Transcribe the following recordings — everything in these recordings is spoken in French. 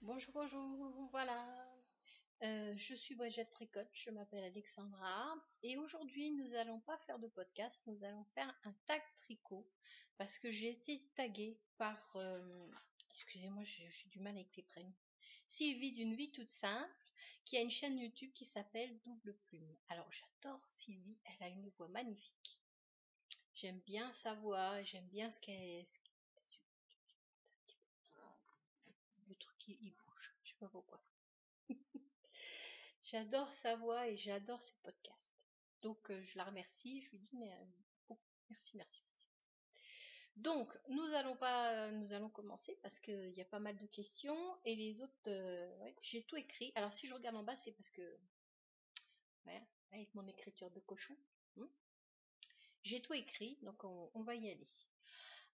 Bonjour, bonjour, voilà. Je suis Brigitte Tricotte, je m'appelle Alexandra et aujourd'hui nous n'allons pas faire de podcast, nous allons faire un tag tricot parce que j'ai été taguée par, excusez-moi, j'ai du mal avec les prénoms, Sylvie d'une vie toute simple qui a une chaîne YouTube qui s'appelle Double Plume. Alors j'adore Sylvie, elle a une voix magnifique. J'aime bien sa voix, j'aime bien le truc il bouge, je sais pas pourquoi. J'adore sa voix et j'adore ses podcasts. Donc je la remercie, je lui dis mais merci, merci, merci. Donc nous allons commencer parce qu'il y a pas mal de questions et les autres, ouais, j'ai tout écrit. Alors si je regarde en bas, c'est parce que ouais, avec mon écriture de cochon, hein, j'ai tout écrit, donc on va y aller.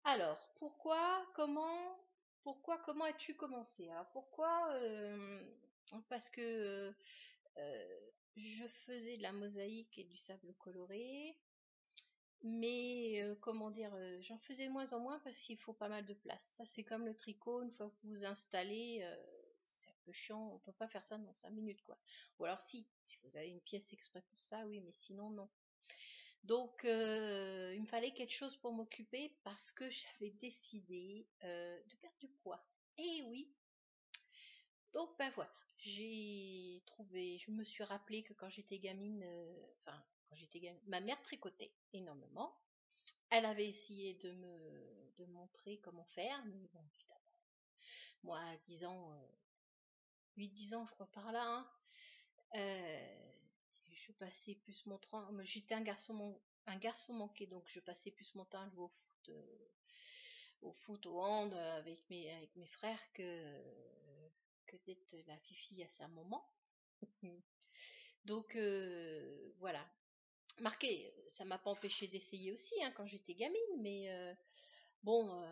Alors comment as-tu commencé? Alors pourquoi parce que je faisais de la mosaïque et du sable coloré, mais comment dire, j'en faisais de moins en moins parce qu'il faut pas mal de place. Ça, c'est comme le tricot, une fois que vous vous installez, c'est un peu chiant, on peut pas faire ça dans 5 minutes, quoi. Ou alors si vous avez une pièce exprès pour ça, oui, mais sinon, non. Donc, il me fallait quelque chose pour m'occuper parce que j'avais décidé de perdre du poids. Eh oui, donc ben voilà, je me suis rappelé que quand j'étais gamine, quand j'étais gamine, ma mère tricotait énormément. Elle avait essayé de me montrer comment faire, mais bon, évidemment, moi à 10 ans, 8-10 ans je crois par là, hein, je passais plus mon temps, j'étais un garçon manqué, donc je passais plus mon temps à jouer au foot, au hand avec mes frères que d'être la fifi à sa maman. Donc voilà. Marqué, ça m'a pas empêché d'essayer aussi hein, quand j'étais gamine, mais bon,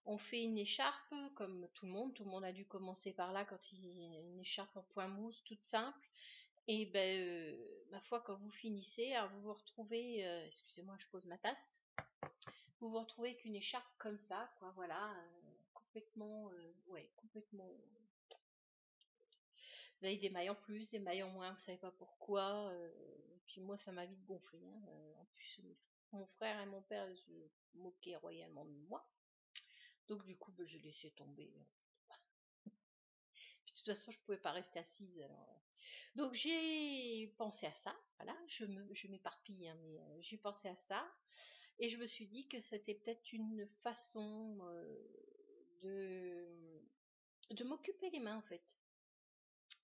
on fait une écharpe comme tout le monde a dû commencer par là quand il y a une écharpe en point mousse toute simple. Et ben, ma foi, quand vous finissez, alors vous vous retrouvez, excusez-moi, je pose ma tasse, vous vous retrouvez qu'une écharpe comme ça, quoi, voilà, complètement, ouais, complètement. Vous avez des mailles en plus, des mailles en moins, vous savez pas pourquoi. Et puis moi, ça m'a vite gonflé, hein. En plus, mon frère et mon père se moquaient royalement de moi. Donc du coup, ben, j'ai laissé tomber. Puis, de toute façon, je pouvais pas rester assise. Alors, donc j'ai pensé à ça. Voilà, je m'éparpille, hein, mais j'ai pensé à ça. Et je me suis dit que c'était peut-être une façon de m'occuper les mains, en fait.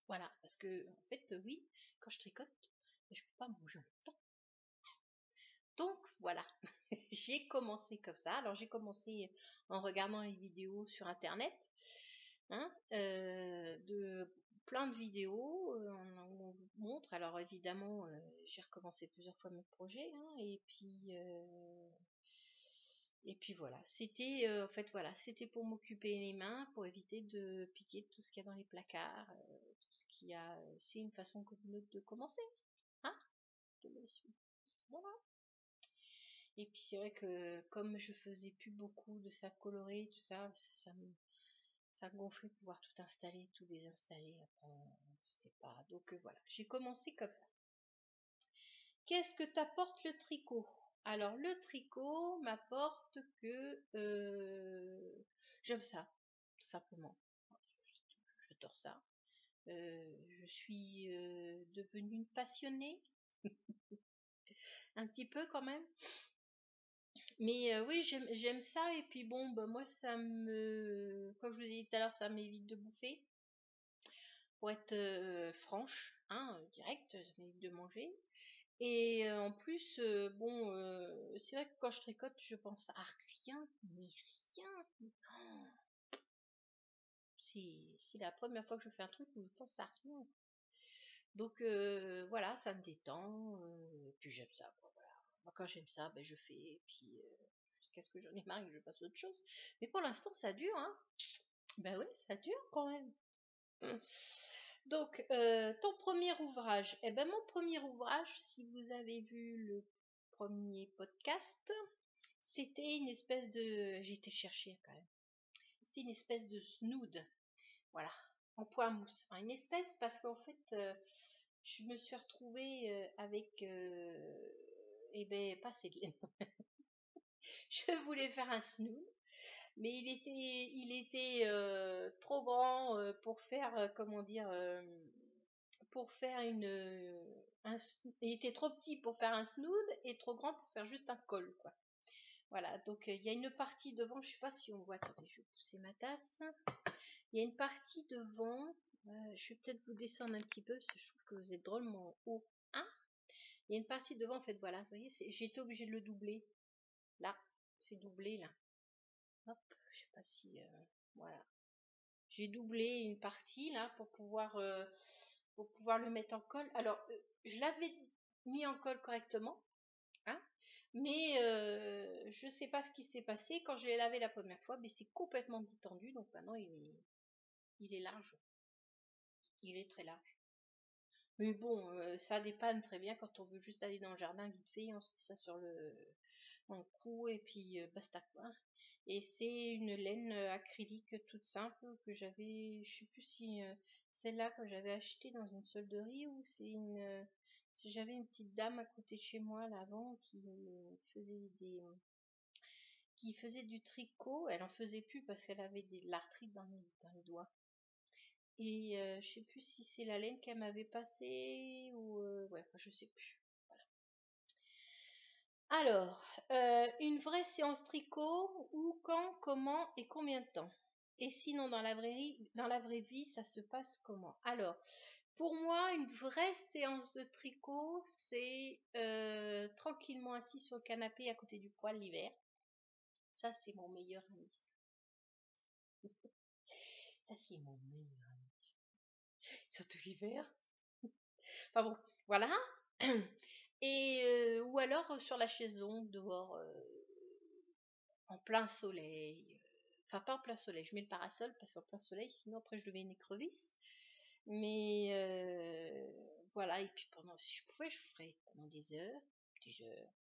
Voilà, parce que, en fait, oui, quand je tricote, je peux pas manger en même temps. Donc voilà, j'ai commencé comme ça. Alors j'ai commencé en regardant les vidéos sur internet, hein, de plein de vidéos où on vous montre. Alors évidemment, j'ai recommencé plusieurs fois mes projets, hein, et puis voilà. C'était en fait voilà, c'était pour m'occuper les mains, pour éviter de piquer tout ce qu'il y a dans les placards, tout ce qu'il y a. C'est une façon comme une autre de commencer, hein, voilà. Et puis c'est vrai que comme je faisais plus beaucoup de sable coloré, tout ça, ça me gonflait de pouvoir tout installer, tout désinstaller. Après, c'était pas. Donc voilà, j'ai commencé comme ça. Qu'est-ce que t'apporte le tricot? Alors le tricot m'apporte que j'aime ça, tout simplement. J'adore ça. Je suis devenue une passionnée, un petit peu quand même. Mais oui, j'aime ça. Et puis bon, bah, moi, comme je vous ai dit tout à l'heure, ça m'évite de bouffer. Pour être franche, hein, direct, ça m'évite de manger. Et en plus, bon, c'est vrai que quand je tricote, je pense à rien, mais rien. Oh, c'est la première fois que je fais un truc où je pense à rien. Donc voilà, ça me détend. Et puis j'aime ça, quoi, voilà. Moi, quand j'aime ça, ben, je fais. Et puis jusqu'à ce que j'en ai marre et que je passe à autre chose. Mais pour l'instant, ça dure, hein. Ben oui, ça dure quand même. Donc, ton premier ouvrage. Eh ben, mon premier ouvrage, si vous avez vu le premier podcast, c'était une espèce de. J'ai été chercher quand même. C'était une espèce de snood. voilà, en point mousse, une espèce, parce qu'en fait, je me suis retrouvée avec, eh ben, pas assez de laine. Je voulais faire un snood, mais il était trop grand pour faire, comment dire, pour faire il était trop petit pour faire un snood et trop grand pour faire juste un col, quoi. Voilà, donc il y a une partie devant, je sais pas si on voit, attendez, je vais pousser ma tasse. Il y a une partie devant, je vais peut-être vous descendre un petit peu, parce que je trouve que vous êtes drôlement haut. Hein, il y a une partie devant, en fait, voilà, vous voyez, j'ai été obligée de le doubler. Là, c'est doublé, là. Hop, je sais pas si, voilà. J'ai doublé une partie, là, pour pouvoir le mettre en colle. Alors, je l'avais mis en colle correctement, hein, mais je sais pas ce qui s'est passé. Quand je l'ai lavé la première fois, mais c'est complètement détendu, donc maintenant il est large. Il est très large. Mais bon, ça dépanne très bien quand on veut juste aller dans le jardin vite fait, on se met ça sur le cou et puis basta quoi. Et c'est une laine acrylique toute simple que j'avais, je sais plus si celle-là que j'avais achetée dans une solderie ou si j'avais une petite dame à côté de chez moi là avant faisait qui faisait du tricot. Elle en faisait plus parce qu'elle avait de l'arthrite dans les doigts. Et je sais plus si c'est la laine qu'elle m'avait passée ou ouais, enfin, je sais plus. Voilà. Alors, une vraie séance tricot, où, quand, comment et combien de temps? Et sinon, dans la vraie vie, ça se passe comment? Alors, pour moi, une vraie séance de tricot, c'est tranquillement assis sur le canapé à côté du poêle l'hiver. Ça, c'est mon meilleur ami. Ça, c'est mon meilleur ami. Surtout l'hiver. Enfin bon, voilà. Et ou alors sur la chaiselongue dehors en plein soleil. Enfin pas en plein soleil, je mets le parasol parce qu'en plein soleil, sinon après je deviens une écrevisse. Mais voilà, et puis si je pouvais, je ferais pendant des heures, des heures.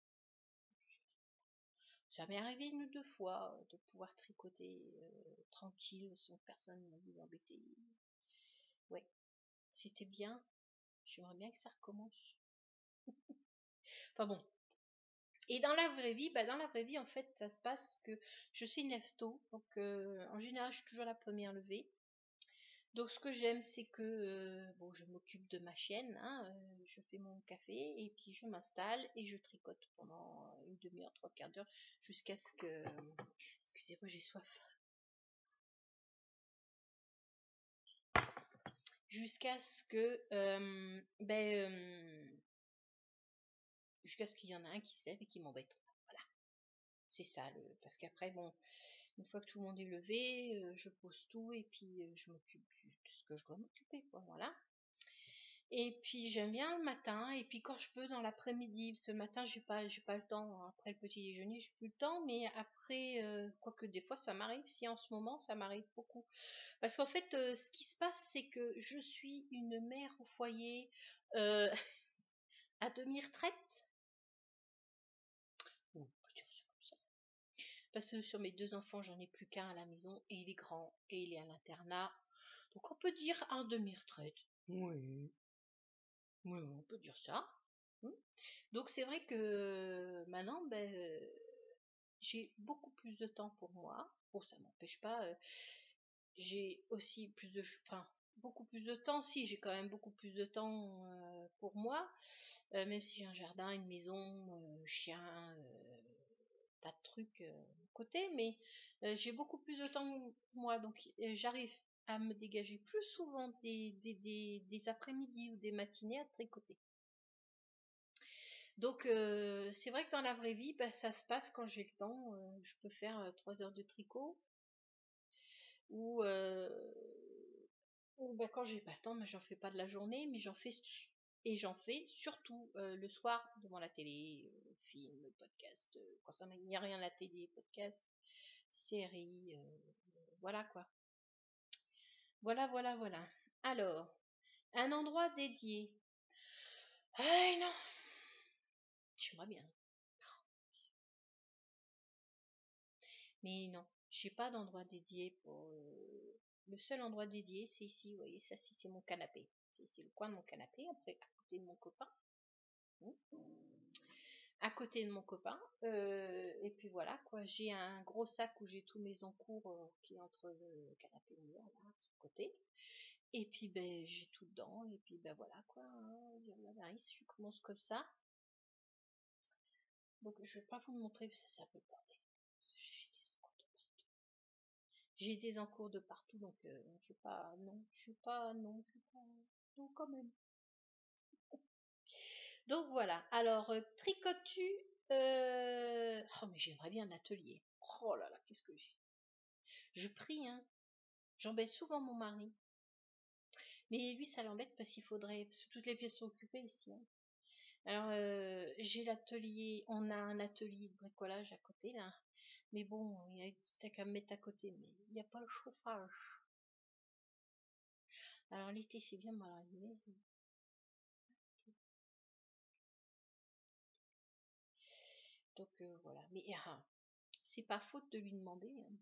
Ça m'est arrivé une ou deux fois de pouvoir tricoter tranquille sans que personne ne m'ait embêté. Ouais, c'était bien. J'aimerais bien que ça recommence. Enfin bon, et dans la vraie vie, en fait, ça se passe que je suis une lève-tôt, donc en général, je suis toujours la première levée. Donc, ce que j'aime, c'est que bon, je m'occupe de ma chienne, hein, je fais mon café et puis je m'installe et je tricote pendant une demi-heure, trois quarts d'heure, jusqu'à ce que, excusez-moi, j'ai soif, jusqu'à ce que, jusqu'à ce qu'il y en a un qui se lève et qui m'embête. Voilà, c'est ça, parce qu'après, bon. Une fois que tout le monde est levé, je pose tout et puis je m'occupe de ce que je dois m'occuper, quoi, voilà. Et puis j'aime bien le matin, et puis quand je peux dans l'après-midi, parce que le matin j'ai pas le temps, hein. Après le petit déjeuner j'ai plus le temps, mais après, quoique des fois ça m'arrive, si en ce moment ça m'arrive beaucoup. Parce qu'en fait, ce qui se passe, c'est que je suis une mère au foyer euh, à demi-retraite. On peut dire ça comme ça. Parce que sur mes deux enfants, j'en ai plus qu'un à la maison, et il est grand, et il est à l'internat. Donc on peut dire un demi-retraite. Oui, oui, on peut dire ça. Donc c'est vrai que maintenant, j'ai beaucoup plus de temps pour moi. Bon, ça m'empêche pas. J'ai aussi enfin, beaucoup plus de temps. Si, j'ai quand même beaucoup plus de temps pour moi, même si j'ai un jardin, une maison, chien, tas de trucs à côté, mais j'ai beaucoup plus de temps pour moi, donc j'arrive à me dégager plus souvent des après-midi ou des matinées à tricoter. Donc c'est vrai que dans la vraie vie, ça se passe quand j'ai le temps. Je peux faire 3 heures de tricot, ou quand j'ai pas le temps, j'en fais pas de la journée, mais j'en fais surtout le soir devant la télé, film, podcast, quand ça n'y a rien à la télé, podcast, série, voilà quoi. Voilà, voilà, voilà. Alors, un endroit dédié. Ah non, j'aimerais bien. Mais non, j'ai pas d'endroit dédié pour. Le seul endroit dédié, c'est ici, vous voyez, ça c'est mon canapé. C'est ici le coin de mon canapé, après à côté de mon copain. À côté de mon copain. Et puis voilà, quoi. J'ai un gros sac où j'ai tous mes encours qui est entre le canapé et le mur, là, de ce côté. Et puis ben j'ai tout dedans. Et puis ben voilà, quoi. Je commence comme ça. Donc je vais pas vous le montrer parce que c'est un peu le bordel. J'ai des encours de partout, donc je vais pas. Non, je vais pas. Non, je vais pas. Non, quand même. Donc voilà. Alors, tricotes-tu Oh, mais j'aimerais bien un atelier. Oh là là, qu'est-ce que j'ai. Je prie, hein. J'embête souvent mon mari. Mais lui, ça l'embête parce qu'il faudrait. Parce que toutes les pièces sont occupées ici, hein. Alors, j'ai l'atelier. On a un atelier de bricolage à côté, là. Mais bon, t'as qu'à me mettre à côté. Mais il n'y a pas le chauffage. Alors, l'été, c'est bien mal arrivé. Donc, voilà. Mais c'est pas faute de lui demander, hein.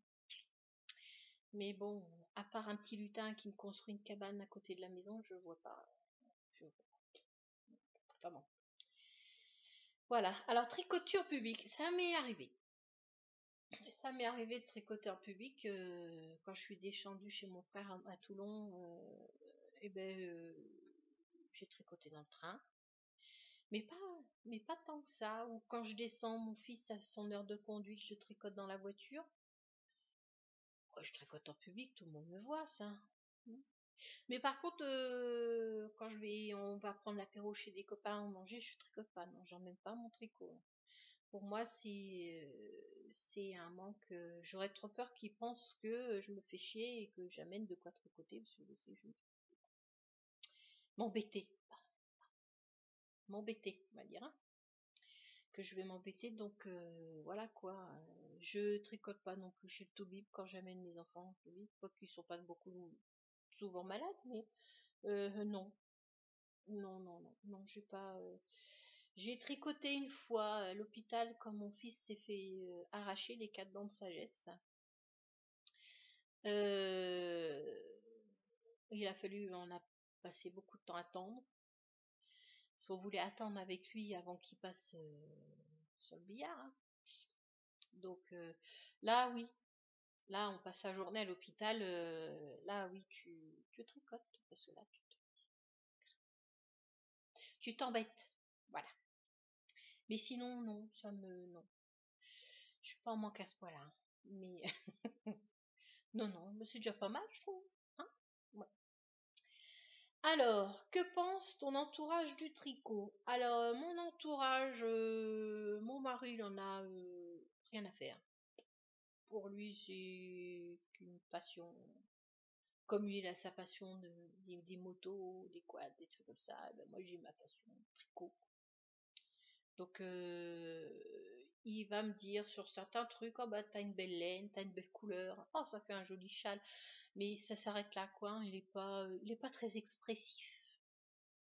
Mais bon, à part un petit lutin qui me construit une cabane à côté de la maison, je vois pas. Je vois pas. Enfin bon. Voilà. Alors, tricoture publique, ça m'est arrivé. Ça m'est arrivé de tricoter en public quand je suis descendue chez mon frère à Toulon. Et ben, j'ai tricoté dans le train, mais pas tant que ça. Ou quand je descends, mon fils à son heure de conduite, je tricote dans la voiture. Ouais, je tricote en public, tout le monde me voit, ça. Mais par contre, quand on va prendre l'apéro chez des copains ou manger, je tricote pas. Non, j'emmène pas mon tricot. Pour moi, c'est un manque. J'aurais trop peur qu'ils pensent que je me fais chier et que j'amène de quoi tricoter, parce que je sais que je me fais m'embêter. M'embêter, on va dire, hein, que je vais m'embêter. Donc voilà quoi. Je tricote pas non plus chez le Toubib quand j'amène mes enfants au Toubib, quoiqu'ils sont pas beaucoup souvent malades, mais non. Non, non, non, non, j'ai pas. J'ai tricoté une fois à l'hôpital quand mon fils s'est fait arracher les 4 dents de sagesse. Euh, on a passé beaucoup de temps à attendre. Parce qu'on voulait attendre avec lui avant qu'il passe sur le billard, hein. Donc là, oui. Là, on passe la journée à l'hôpital. Là, oui, tu tricotes. Parce que là, tu t'embêtes. Voilà. Mais sinon, non, non. Je suis pas en manque à ce point-là, hein. Mais non, non, mais c'est déjà pas mal, je trouve, hein. Ouais. Alors, que pense ton entourage du tricot? Alors, mon entourage, mon mari, il en a rien à faire. Pour lui, c'est qu'une passion. Comme lui, il a sa passion des motos, des quads, des trucs comme ça. Eh ben, moi, j'ai ma passion tricot. Donc, il va me dire sur certains trucs, oh bah t'as une belle laine, t'as une belle couleur, oh ça fait un joli châle, mais ça s'arrête là quoi, hein. Il est pas très expressif.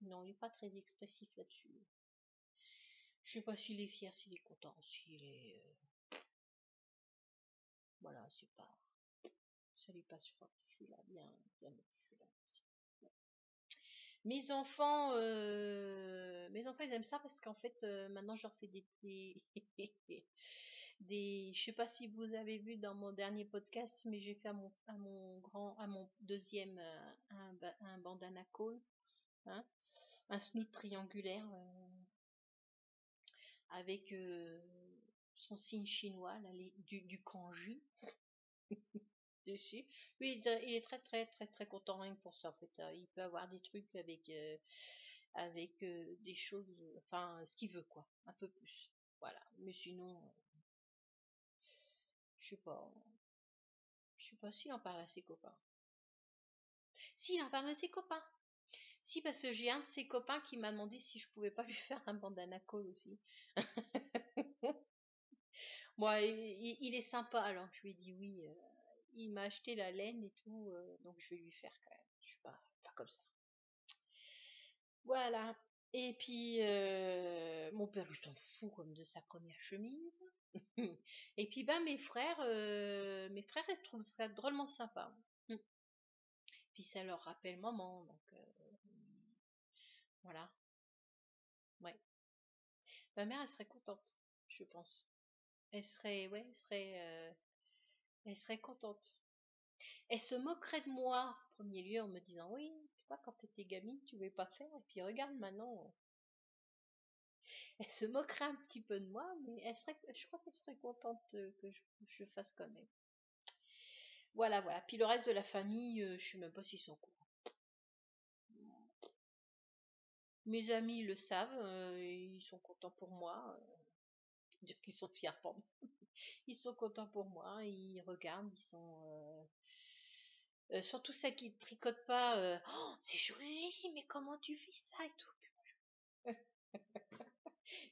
Non, il est pas très expressif là-dessus. Je sais pas s'il est fier, s'il est content, s'il est, voilà, c'est pas, ça lui passe, je crois, je suis là, bien, bien, je suis là aussi. Mes enfants, ils aiment ça parce qu'en fait, maintenant, je leur fais je sais pas si vous avez vu dans mon dernier podcast, mais j'ai fait à mon deuxième, un bandana cone, hein, un snoot triangulaire avec son signe chinois, là, du kanji dessus. Lui, il est très très très très content rien que pour ça en fait. Il peut avoir des trucs avec des choses, enfin ce qu'il veut quoi, un peu plus. Voilà. Mais sinon, je sais pas, je sais pas s'il en parle à ses copains. Si, il en parle à ses copains. Si, parce que j'ai un de ses copains qui m'a demandé si je pouvais pas lui faire un bandana col aussi. Moi, il est sympa, alors je lui ai dit oui. Il m'a acheté la laine et tout, donc je vais lui faire quand même. Je suis pas comme ça. Voilà. Et puis, mon père, il s'en fout comme de sa première chemise. Et puis, ben, mes frères, ils trouvent ça drôlement sympa. Puis ça leur rappelle maman, donc voilà. Ouais. Ma mère, elle serait contente, je pense. Elle serait, ouais, elle serait contente. Elle se moquerait de moi, en premier lieu, en me disant, oui, tu vois, quand t'étais gamine, tu voulais pas faire, et puis regarde maintenant. Elle se moquerait un petit peu de moi, mais je crois qu'elle serait contente que je fasse quand même. Voilà, voilà. Puis le reste de la famille, je sais même pas s'ils sont au courant. Mes amis le savent, ils sont contents pour moi. Dire qu'ils sont fiers pour moi. Ils sont contents pour moi, ils regardent, ils sont surtout celles qui ne tricotent pas. Oh, c'est joli, mais comment tu fais ça et tout.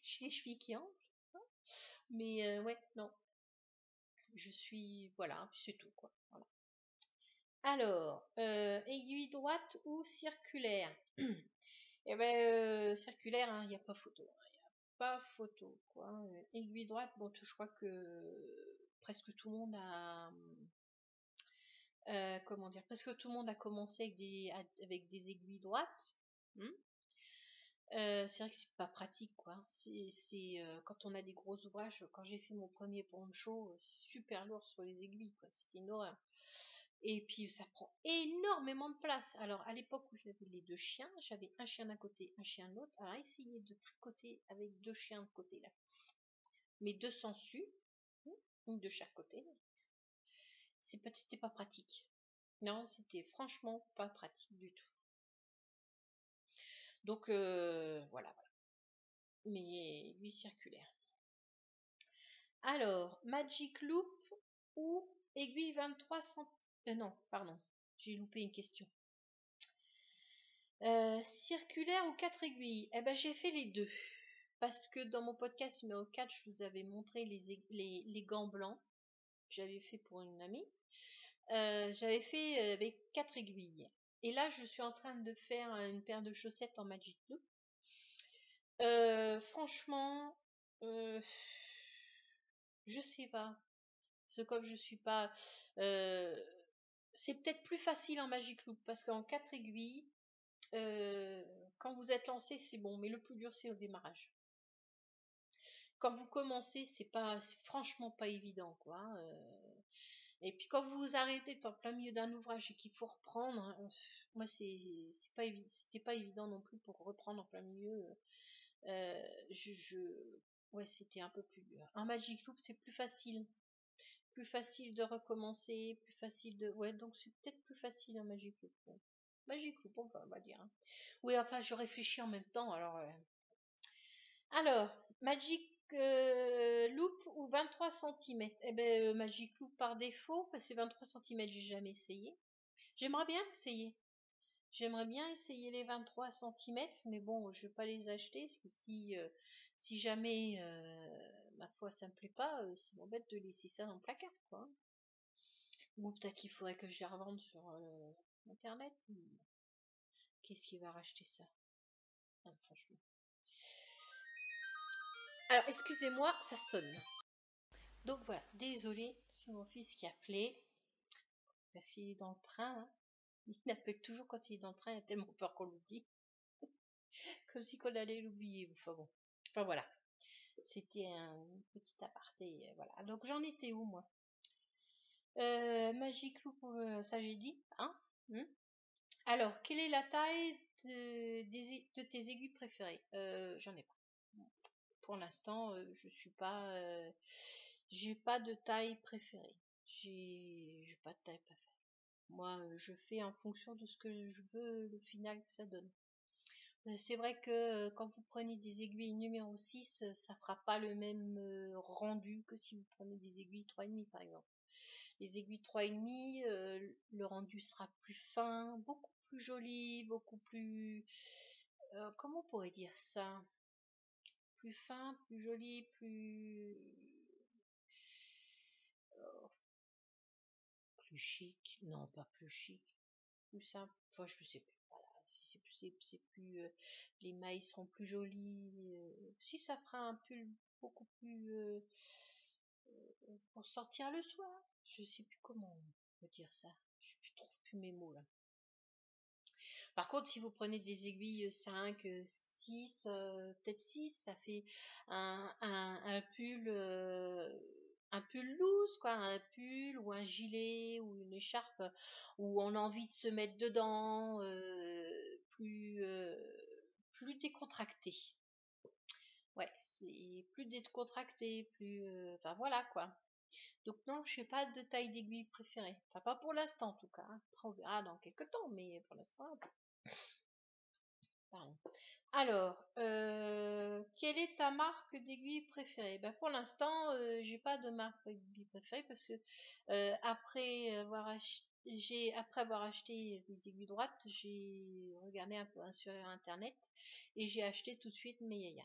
J'ai les chevilles qui enflent. Mais ouais, non. Je suis. Voilà, c'est tout, quoi. Voilà. Alors, aiguille droite ou circulaire? Eh ben, circulaire, il n'y a pas photo. Il n'y a pas photo, quoi. Aiguille droite, bon, je crois que presque tout le monde a. Comment dire? Presque tout le monde a commencé avec des aiguilles droites. Hmm. C'est vrai que c'est pas pratique, quoi. Quand on a des gros ouvrages, quand j'ai fait mon premier poncho, c'est super lourd sur les aiguilles, quoi. C'était une horreur. Et puis ça prend énormément de place. Alors à l'époque où j'avais les deux chiens, j'avais un chien d'un côté, un chien de l'autre. Alors essayer de tricoter avec deux chiens de côté là, mais deux sangsues, une de chaque côté, c'était pas pratique. Non, c'était franchement pas pratique du tout. Donc voilà, voilà. Mais lui circulaire. Alors, Magic Loop ou aiguille 23 cm. Non, pardon, j'ai loupé une question. Circulaire ou 4 aiguilles? Eh ben, j'ai fait les deux. Parce que dans mon podcast numéro 4, je vous avais montré les gants blancs que j'avais fait pour une amie. J'avais fait avec 4 aiguilles. Et là, je suis en train de faire une paire de chaussettes en Magic Loop. Franchement, je sais pas. Parce que comme je suis pas, c'est peut-être plus facile en Magic Loop parce qu'en 4 aiguilles, quand vous êtes lancé, c'est bon, mais le plus dur c'est au démarrage. Quand vous commencez, c'est franchement pas évident, quoi. Et puis quand vous vous arrêtez en plein milieu d'un ouvrage et qu'il faut reprendre, hein, moi c'était pas évident non plus pour reprendre en plein milieu. Ouais, c'était un peu plus dur. Un Magic Loop, c'est plus facile de recommencer, plus facile de, ouais, donc c'est peut-être plus facile un Magic Loop. Ouais. Magic Loop, on va dire. Hein. Oui, enfin, je réfléchis en même temps. Alors, Magic Loop ou 23 cm? Eh ben, Magic Loop par défaut, parce que 23 cm, j'ai jamais essayé. J'aimerais bien essayer. J'aimerais bien essayer les 23 cm, mais bon, je vais pas les acheter, parce que si jamais, ma foi, ça me plaît pas, c'est m'embête de laisser ça dans le placard, quoi. Ou peut-être qu'il faudrait que je les revende sur internet. Qu'est-ce qui va racheter ça? Ah, franchement. Alors, excusez-moi, ça sonne. Donc voilà, désolé, c'est mon fils qui appelait. Parce qu'il est dans le train. Hein. Il appelle toujours quand il est dans le train, il a tellement peur qu'on l'oublie. Comme si qu'on allait l'oublier. Enfin bon. Enfin voilà. C'était un petit aparté. Voilà. Donc j'en étais où moi? Magic Loop, ça j'ai dit. Hein. Alors, quelle est la taille de tes aiguilles préférées? J'en ai pas. Pour l'instant, je suis pas. J'ai pas de taille préférée. J'ai pas de taille préférée. Moi, je fais en fonction de ce que je veux, le final que ça donne. C'est vrai que quand vous prenez des aiguilles numéro 6, ça fera pas le même rendu que si vous prenez des aiguilles 3,5 par exemple. Les aiguilles 3,5, le rendu sera plus fin, beaucoup plus joli, beaucoup plus... comment on pourrait dire ça? Plus fin, plus joli, plus... plus chic. Non, pas plus chic. Plus simple. Enfin, je sais plus. Voilà. C'est plus... les mailles seront plus jolies. Si, ça fera un pull beaucoup plus... pour sortir le soir. Je sais plus comment on peut dire ça. Je trouve plus mes mots là. Par contre, si vous prenez des aiguilles 5, 6, peut-être 6, ça fait un pull, un pull loose, quoi, un pull ou un gilet ou une écharpe où on a envie de se mettre dedans, plus décontracté. Ouais, c'est plus décontracté, plus, enfin voilà quoi. Donc non, je n'ai pas de taille d'aiguille préférée. Enfin, pas pour l'instant en tout cas, hein. Après, on verra dans quelques temps, mais pour l'instant, pardon. Alors, quelle est ta marque d'aiguille préférée? Ben, pour l'instant, j'ai pas de marque d'aiguille préférée parce que après avoir acheté des aiguilles droites, j'ai regardé un peu sur internet et j'ai acheté tout de suite mes Yaya.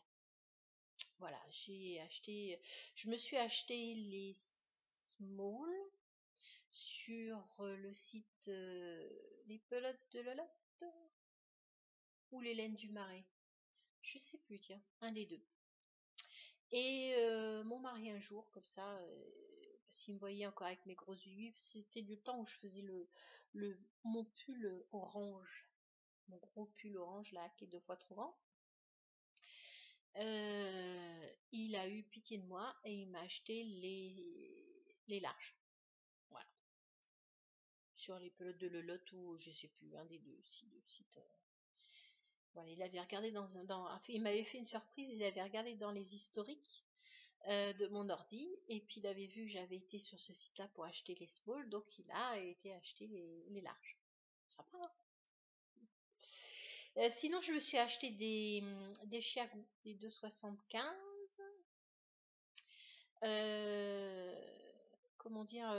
Voilà, je me suis acheté les small sur le site les pelotes de Lolotte ou les laines du Marais. Je sais plus, tiens, un des deux. Et mon mari un jour, comme ça, parce qu'il me voyait encore avec mes grosses aiguilles, c'était du temps où je faisais mon pull orange, mon gros pull orange là, qui est 2 fois trop grand. Il a eu pitié de moi et il m'a acheté les larges. Voilà. Sur les pelotes de Lolotte ou je sais plus, un des deux sites. Voilà, il avait regardé il m'avait fait une surprise, il avait regardé dans les historiques de mon ordi et puis il avait vu que j'avais été sur ce site-là pour acheter les small, donc il a été acheter les larges. Sympa, hein. Sinon, je me suis acheté des Chiagou, des 2,75. Euh, comment dire,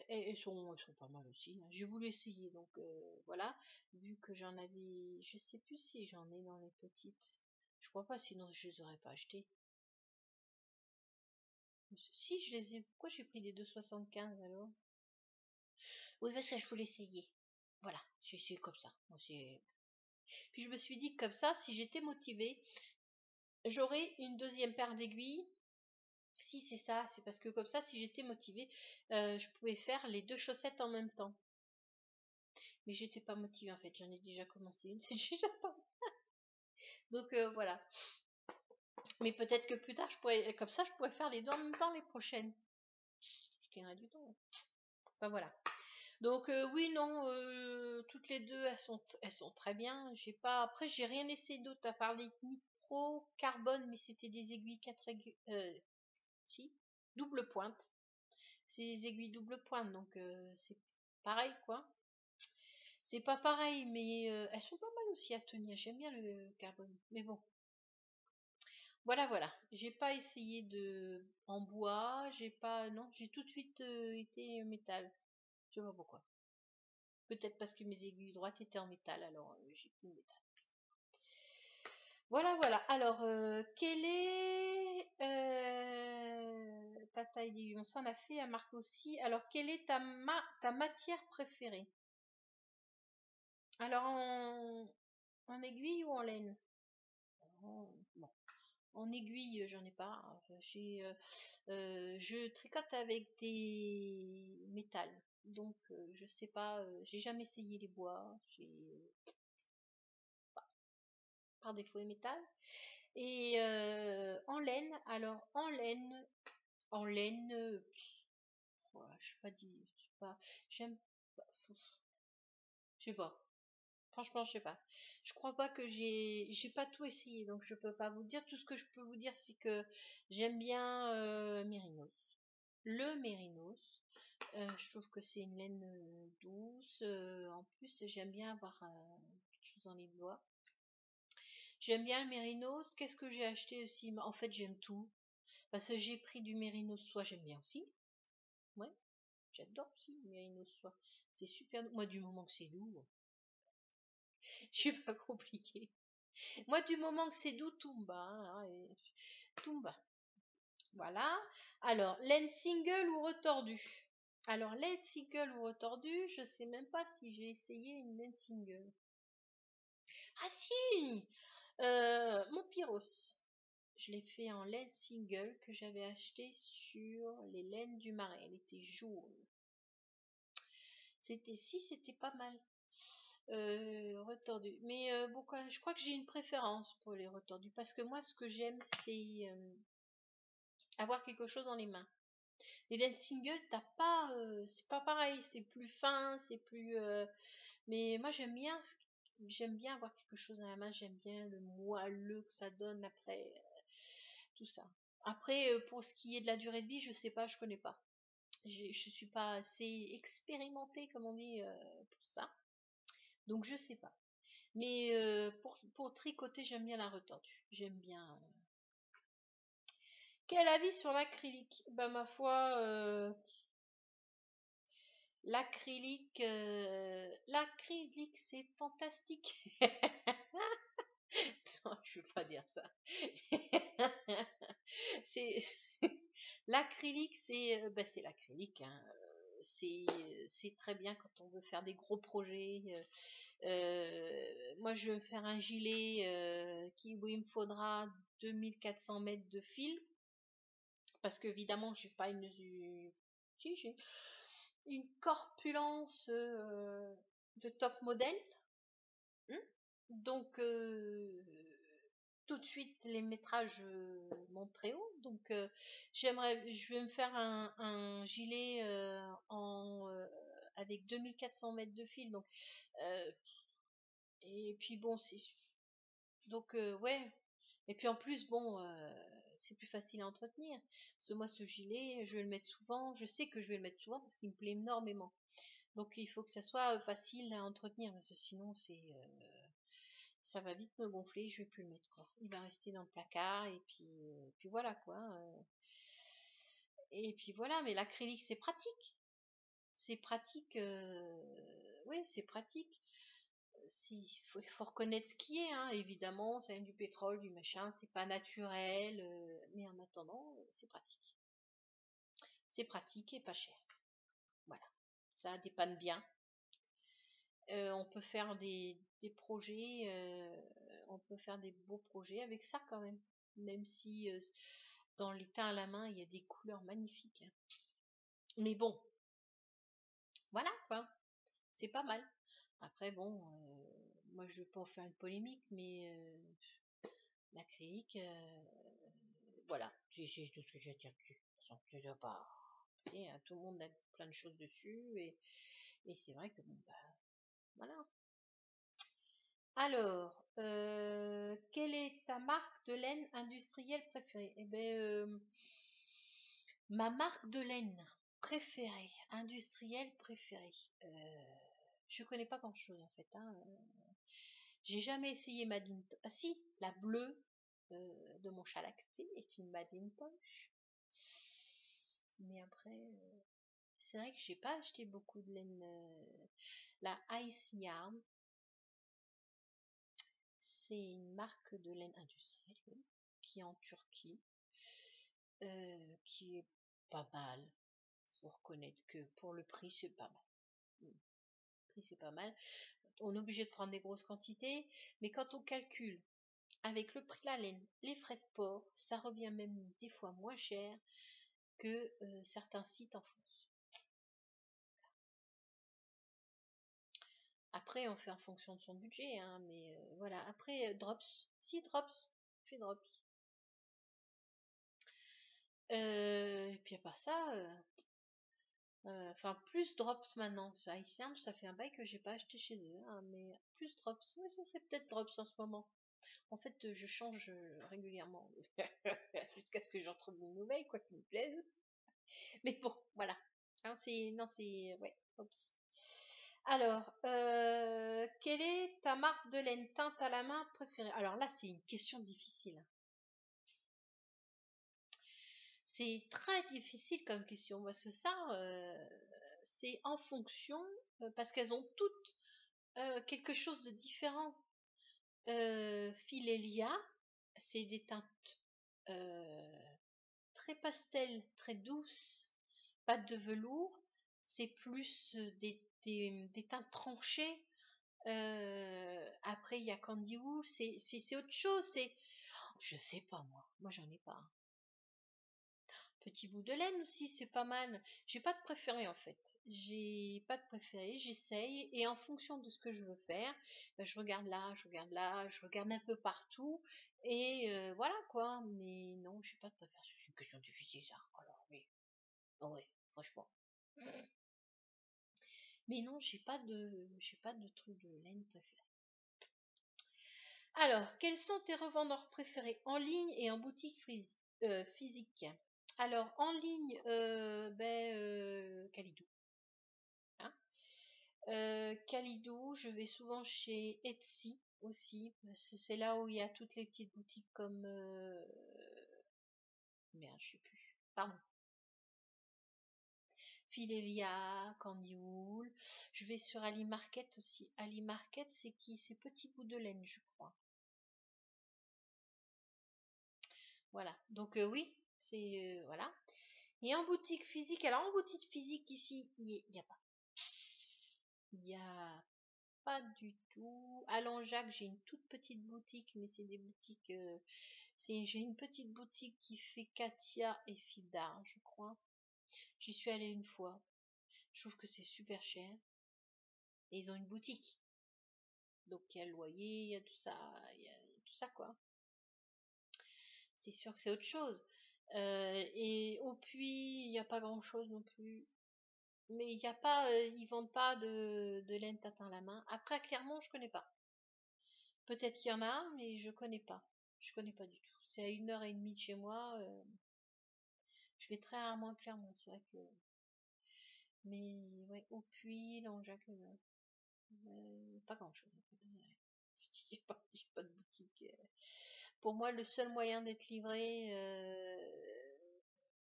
elles sont pas mal aussi, hein. J'ai voulu essayer, donc voilà, vu que j'en avais, je sais plus si j'en ai dans les petites. Je crois pas, sinon je les aurais pas achetées. Si je les ai, pourquoi j'ai pris des 2,75 alors? Oui, parce que je voulais essayer. Voilà, j'ai essayé comme ça. Moi, puis je me suis dit que comme ça, si j'étais motivée, j'aurais une deuxième paire d'aiguilles. Si c'est ça, c'est parce que comme ça, si j'étais motivée, je pouvais faire les 2 chaussettes en même temps. Mais j'étais pas motivée en fait, j'en ai déjà commencé une, c'est déjà pas. Donc voilà. Mais peut-être que plus tard, comme ça, je pourrais faire les deux en même temps les prochaines. Je gagnerais du temps. Enfin voilà. Donc oui, non, toutes les deux, elles sont très bien. Après, j'ai rien essayé d'autre à part les micro carbone, mais c'était des aiguilles 4 aiguilles, si, double pointe. C'est des aiguilles double pointe, donc c'est pareil quoi. C'est pas pareil, mais elles sont pas mal aussi à tenir. J'aime bien le carbone, mais bon. Voilà, voilà. J'ai pas essayé en bois, non, j'ai tout de suite été métal. Je sais pas pourquoi. Peut-être parce que mes aiguilles droites étaient en métal, alors j'ai pris le métal. Voilà, voilà. Alors, quelle est ta taille d'aiguille? On s'en a fait à Marc aussi. Alors, quelle est ta matière préférée? Alors, en aiguille ou en laine? Bon. En aiguille, j'en ai pas. Je tricote avec des métals. Donc, je sais pas, j'ai jamais essayé les bois. Par défaut les métal. Et en laine, alors en laine, voilà, je sais pas dit, je sais pas, j'aime pas, je sais pas. Franchement, je sais pas. Je crois pas que j'ai pas tout essayé, donc je peux pas vous dire. Tout ce que je peux vous dire, c'est que j'aime bien Mérinos. Le Mérinos. Je trouve que c'est une laine douce. En plus, j'aime bien avoir quelque chose dans les doigts. J'aime bien le Mérinos. Qu'est-ce que j'ai acheté aussi? En fait, j'aime tout. Parce que j'ai pris du Mérinos soie, j'aime bien aussi. Ouais, j'adore aussi le Mérinos soie. C'est super doux. Moi, du moment que c'est doux, je suis pas compliquée. Moi, du moment que c'est doux, tout me va, hein, tout me va. Voilà. Alors, laine single ou retordue? Alors, laine single ou retordue, je sais même pas si j'ai essayé une laine single. Ah si! Mon Pyros. Je l'ai fait en laine single que j'avais acheté sur les laines du Marais. Elle était jaune. C'était pas mal. Retordus. Mais bon, je crois que j'ai une préférence pour les retordus parce que moi, ce que j'aime, c'est avoir quelque chose dans les mains. Les laines single, t'as pas, c'est pas pareil, c'est plus fin, c'est plus. Mais moi, j'aime bien avoir quelque chose dans la main. J'aime bien le moelleux que ça donne après tout ça. Après, pour ce qui est de la durée de vie, je sais pas, je connais pas. Je suis pas assez expérimentée, comme on dit, pour ça. Donc je sais pas. Mais pour tricoter, j'aime bien la retordue. J'aime bien. Quel avis sur l'acrylique? Ben ma foi, l'acrylique c'est fantastique. Non, je veux pas dire ça. C'est l'acrylique, c'est l'acrylique. Hein. C'est très bien quand on veut faire des gros projets. Moi, je vais faire un gilet où il me faudra 2400 mètres de fil. Parce qu'évidemment, j'ai pas si, j'ai une corpulence de top modèle. Hein. Donc, tout de suite, les métrages montent très haut. Donc, je vais me faire un gilet avec 2400 mètres de fil. Donc, et puis bon, donc ouais. Et puis en plus, bon, c'est plus facile à entretenir. Parce que moi, ce gilet, je vais le mettre souvent. Je sais que je vais le mettre souvent parce qu'il me plaît énormément. Donc il faut que ça soit facile à entretenir parce que sinon ça va vite me gonfler. Je vais plus le mettre quoi. Il va rester dans le placard et puis voilà quoi. Et puis voilà. Mais l'acrylique c'est pratique. C'est pratique. Oui, c'est pratique. Il faut reconnaître ce qui est, hein. Évidemment, ça vient du pétrole, du machin, c'est pas naturel, mais en attendant, c'est pratique. C'est pratique et pas cher. Voilà, ça dépanne bien. On peut faire des projets, on peut faire des beaux projets avec ça quand même si dans les teints à la main, il y a des couleurs magnifiques. Hein. Mais bon, voilà quoi, c'est pas mal. Après bon, moi je veux pas en faire une polémique, mais l'acrylique, voilà, c'est tout ce que j'ai à dire dessus. De toute façon, je dois pas. Et, tout le monde a dit plein de choses dessus et c'est vrai que bon bah voilà. Alors, quelle est ta marque de laine industrielle préférée? Eh ben, ma marque de laine préférée, industrielle préférée. Je connais pas grand chose en fait. Hein. J'ai jamais essayé Madintosh. Ah si, la bleue de mon chat lacté est une Madintosh. Mais après, c'est vrai que j'ai pas acheté beaucoup de laine. La Ice Yarn, c'est une marque de laine industrielle oui, qui est en Turquie, qui est pas mal. Faut reconnaître que pour le prix, c'est pas mal. Le prix, c'est pas mal. On est obligé de prendre des grosses quantités, mais quand on calcule avec le prix de la laine, les frais de port, ça revient même des fois moins cher que certains sites en France. Après, on fait en fonction de son budget, hein, mais voilà. Après, Drops, si Drops, fait Drops. Et puis à part ça, enfin plus Drops maintenant. Ce Haïtien, ça fait un bail que j'ai pas acheté chez eux, hein, mais plus Drops. Ouais, ça serait peut-être Drops en ce moment. En fait, je change régulièrement jusqu'à ce que j'en trouve une nouvelle, quoi qu'il me plaise. Mais bon, voilà. Hein, c'est ouais. Drops. Alors, quelle est ta marque de laine teinte à la main préférée? Alors là, c'est une question difficile. C'est très difficile comme question parce que ça, c'est en fonction, parce qu'elles ont toutes quelque chose de différent. Philélia, c'est des teintes très pastel, très douces, pas de velours. C'est plus des teintes tranchées. Après, il y a Candy Wool, c'est autre chose. Je sais pas moi, j'en ai pas. Petit bout de laine aussi, c'est pas mal. J'ai pas de préféré en fait. J'ai pas de préféré, j'essaye et en fonction de ce que je veux faire, ben, je regarde là, je regarde là, je regarde un peu partout et voilà quoi. Mais non, j'ai pas de préféré. C'est une question difficile ça. Alors oui, oh, ouais, franchement. Mais non, j'ai pas de truc de laine préféré. Alors, quels sont tes revendeurs préférés en ligne et en boutique physique? Alors, en ligne, Kalidou. Hein. Kalidou, je vais souvent chez Etsy aussi. C'est là où il y a toutes les petites boutiques comme... merde, je sais plus. Pardon. Philelia, Candy Wool. Je vais sur Ali Market aussi. Ali Market, c'est qui? C'est Petit Bout de Laine, je crois. Voilà. Donc oui, c'est... voilà. Et en boutique physique, alors en boutique physique ici, il n'y a pas. Il n'y a pas du tout. À Langeac, j'ai une toute petite boutique, mais c'est des boutiques... j'ai une petite boutique qui fait Katia et Fidar, je crois. J'y suis allée une fois. Je trouve que c'est super cher. Et ils ont une boutique. Donc il y a le loyer, il y a tout ça, il y a tout ça quoi. C'est sûr que c'est autre chose. Et au puits, il n'y a pas grand chose non plus. Mais il y a pas, ils vendent pas de laine tatin à la main. Après, à Clermont, je connais pas. Peut-être qu'il y en a, mais je connais pas. Je connais pas du tout. C'est à 1h30 de chez moi. Je vais très rarement à Clermont, c'est vrai que. Mais ouais, au puits, Langeac, pas grand chose. J'ai pas de boutique. Pour moi, le seul moyen d'être livré,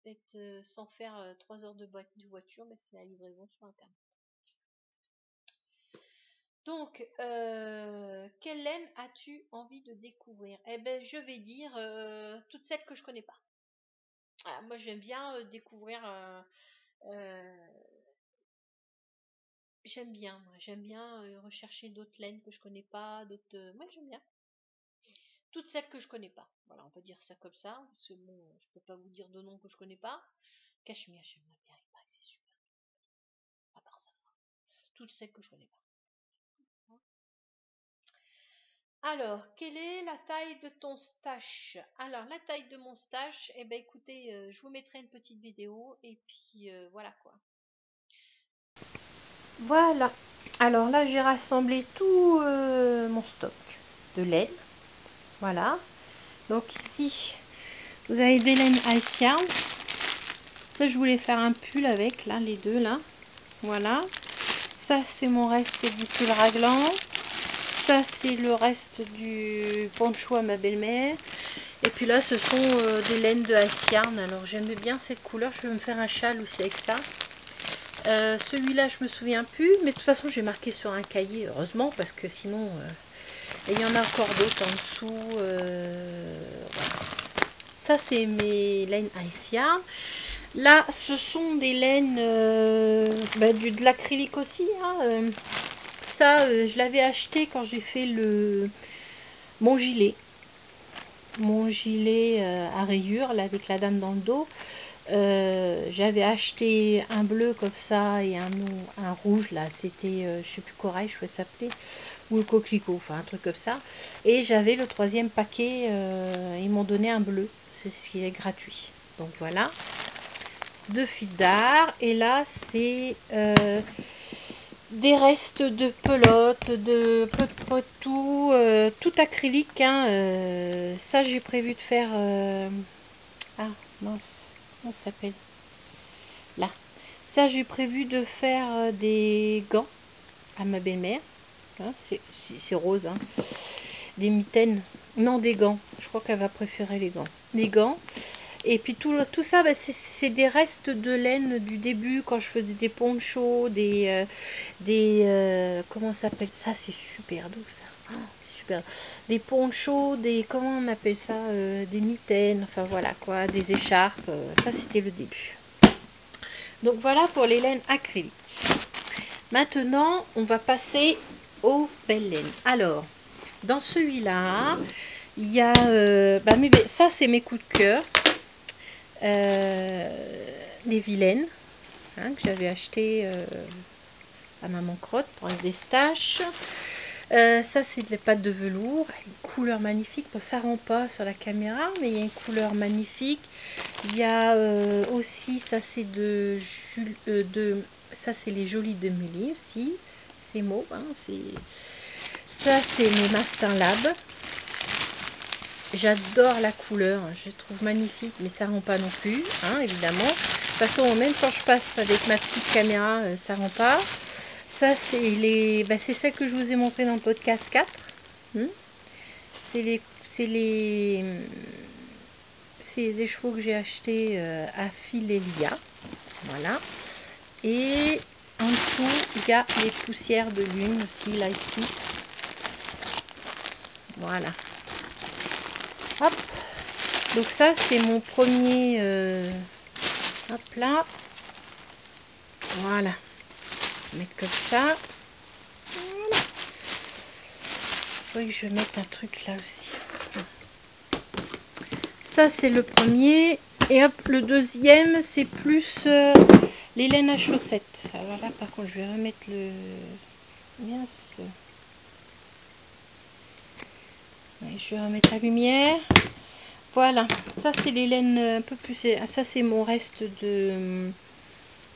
d'être sans faire 3 heures de voiture, mais c'est la livraison sur internet. Donc, quelle laine as-tu envie de découvrir? Eh ben, je vais dire toutes celles que je connais pas. Ah, moi, j'aime bien découvrir. Euh, j'aime bien rechercher d'autres laines que je connais pas, d'autres. Moi, j'aime bien toutes celles que je connais pas. Voilà, on peut dire ça comme ça, parce que bon, je peux pas vous dire de noms que je connais pas. Cachemire, j'aimerais bien, il paraît que c'est super. À part ça, toutes celles que je connais pas. Alors, quelle est la taille de ton stash? Alors, la taille de mon stash, eh ben écoutez, je vous mettrai une petite vidéo et puis voilà quoi. Voilà. Alors là, j'ai rassemblé tout mon stock de laine. Voilà. Donc ici, vous avez des laines Ice Yarn. Ça, je voulais faire un pull avec, là, les deux, là. Voilà. Ça, c'est mon reste du pull raglan. Ça, c'est le reste du poncho à ma belle-mère. Et puis là, ce sont des laines de Ice Yarn. Alors, j'aimais bien cette couleur. Je vais me faire un châle aussi avec ça. Celui-là, je me souviens plus. Mais de toute façon, j'ai marqué sur un cahier. Heureusement, parce que sinon... et il y en a encore d'autres en dessous. Voilà. Ça, c'est mes laines Ice Yarn. Là, ce sont des laines de l'acrylique aussi. Hein, ça, je l'avais acheté quand j'ai fait mon gilet. Mon gilet à rayures, là, avec la dame dans le dos. J'avais acheté un bleu comme ça et un rouge, là. C'était, je sais plus, corail, je crois que ça s'appelait. Ou le coquelicot, enfin un truc comme ça. Et j'avais le 3e paquet, ils m'ont donné un bleu. C'est ce qui est gratuit. Donc voilà. 2 fils d'art. Et là, c'est... des restes de pelote, de tout, tout acrylique. Hein, ça, j'ai prévu de faire... ah, mince. Comment ça s'appelle? Là. Ça, j'ai prévu de faire des gants à ma belle-mère. Hein, c'est rose. Hein. Des mitaines. Non, des gants. Je crois qu'elle va préférer les gants. Des gants. Et puis tout ça, bah, c'est des restes de laine du début, quand je faisais des ponchos, comment ça s'appelle ça? C'est super doux ça. Oh, super. Des ponchos, comment on appelle ça? Des mitaines, enfin voilà quoi, des écharpes. Ça, c'était le début. Donc voilà pour les laines acryliques. Maintenant, on va passer aux belles laines. Alors, dans celui-là, il y a... ça, c'est mes coups de cœur. les vilaines, hein, que j'avais acheté à Maman Crotte pour les staches. Ça, c'est des pâtes de velours, une couleur magnifique. Bon, ça rend pas sur la caméra, mais il y a une couleur magnifique. Il y a aussi, ça c'est ça c'est les Jolies de Mélie aussi. C'est mauve, hein, ça c'est mes Martin Lab. J'adore la couleur, je trouve magnifique, mais ça rend pas non plus, hein, évidemment. De toute façon, même quand je passe avec ma petite caméra, ça rend pas. Ça, c'est celle que je vous ai montré dans le podcast 4. C'est les écheveaux que j'ai achetés à Philélia. Voilà. Et en dessous, il y a les poussières de lune aussi, là, ici. Voilà. Hop. Donc ça, c'est mon premier... hop là. Voilà. Mettre comme ça. Voilà. Il faut que je mette un truc là aussi. Ça, c'est le premier. Et hop, le deuxième, c'est plus les laines à chaussettes. Alors là, par contre, je vais remettre le... Yes. Ouais, je vais remettre la lumière. Voilà, ça c'est les laines un peu plus... Ça c'est mon reste de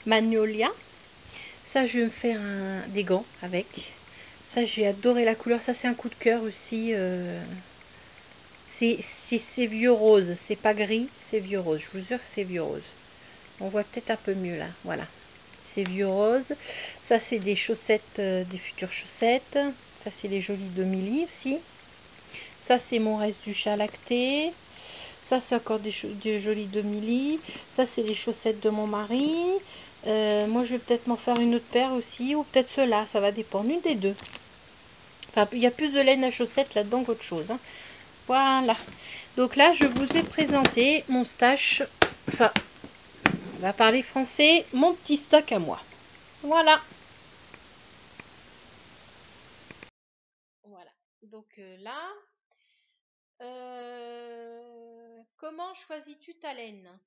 Magnolia. Ça je vais me faire des gants avec. Ça j'ai adoré la couleur. Ça c'est un coup de cœur aussi. C'est vieux rose. C'est pas gris, c'est vieux rose. Je vous jure que c'est vieux rose. On voit peut-être un peu mieux là. Voilà. C'est vieux rose. Ça c'est des chaussettes, des futures chaussettes. Ça c'est les jolies de Milly aussi. Ça c'est mon reste du chat lacté. Ça, c'est encore des jolies de Milly. Ça, c'est les chaussettes de mon mari. Moi, je vais peut-être m'en faire une autre paire aussi. Ou peut-être ceux-là. Ça va dépendre. Une des deux. Enfin, il y a plus de laine à chaussettes là-dedans qu'autre chose. Hein. Voilà. Donc là, je vous ai présenté mon stash. Enfin, on va parler français. Mon petit stock à moi. Voilà. Voilà. Donc là... comment choisis-tu ta laine?